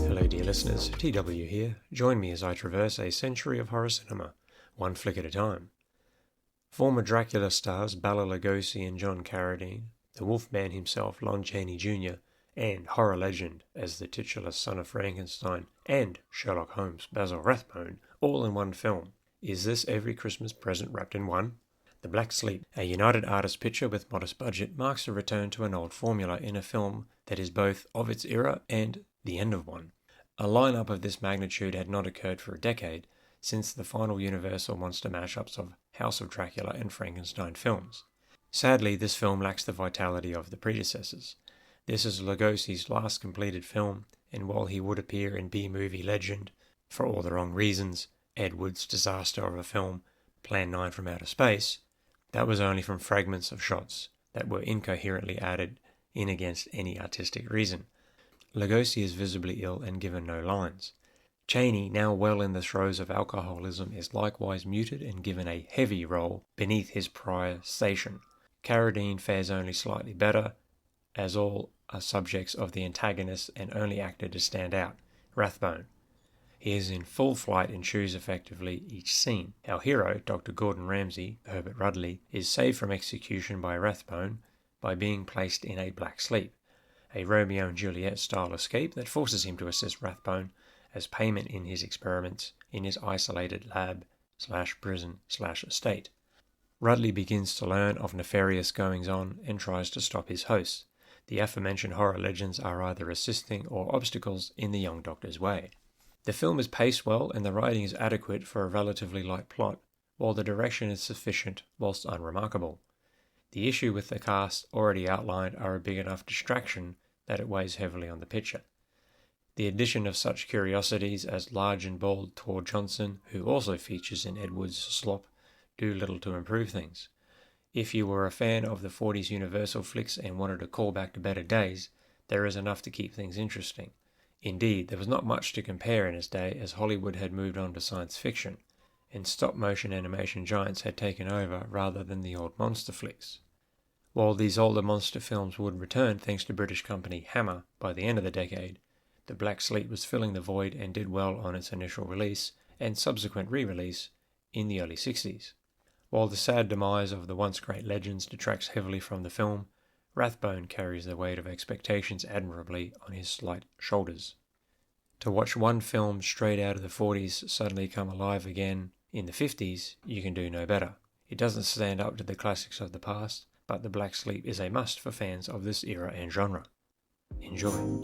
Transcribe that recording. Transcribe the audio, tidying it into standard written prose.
Hello dear listeners, TW here. Join me as I traverse a century of horror cinema, one flick at a time. Former Dracula stars Bela Lugosi and John Carradine, the Wolfman himself Lon Chaney Jr., and horror legend as the titular son of Frankenstein and Sherlock Holmes Basil Rathbone, all in one film. Is this every Christmas present wrapped in one? The Black Sleep, a United Artists picture with modest budget, marks a return to an old formula in a film that is both of its era and the end of one. A lineup of this magnitude had not occurred for a decade, since the final Universal monster mashups of House of Dracula and Frankenstein films. Sadly, this film lacks the vitality of the predecessors. This is Lugosi's last completed film, and while he would appear in B-movie legend, for all the wrong reasons, Ed Wood's disaster of a film, Plan 9 from Outer Space, that was only from fragments of shots that were incoherently added in against any artistic reason. Lugosi is visibly ill and given no lines. Chaney, now well in the throes of alcoholism, is likewise muted and given a heavy role beneath his prior station. Carradine fares only slightly better, as all are subjects of the antagonist and only actor to stand out, Rathbone. He is in full flight and chews effectively each scene. Our hero, Dr. Gordon Ramsay, Herbert Rudley, is saved from execution by Rathbone by being placed in a black sleep, a Romeo and Juliet style escape that forces him to assist Rathbone as payment in his experiments in his isolated lab/prison/estate. Rudley begins to learn of nefarious goings-on and tries to stop his hosts. The aforementioned horror legends are either assisting or obstacles in the young doctor's way. The film is paced well and the writing is adequate for a relatively light plot, while the direction is sufficient whilst unremarkable. The issue with the cast already outlined are a big enough distraction that it weighs heavily on the picture. The addition of such curiosities as large and bald Tor Johnson, who also features in Ed Wood's slop, do little to improve things. If you were a fan of the 40s Universal flicks and wanted to call back to better days, there is enough to keep things interesting. Indeed, there was not much to compare in its day, as Hollywood had moved on to science fiction, and stop-motion animation giants had taken over rather than the old monster flicks. While these older monster films would return thanks to British company Hammer by the end of the decade, The Black Sleep was filling the void and did well on its initial release and subsequent re-release in the early 60s. While the sad demise of the once great legends detracts heavily from the film, Rathbone carries the weight of expectations admirably on his slight shoulders. To watch one film straight out of the 40s suddenly come alive again in the 50s, you can do no better. It doesn't stand up to the classics of the past, but The Black Sleep is a must for fans of this era and genre. Enjoy.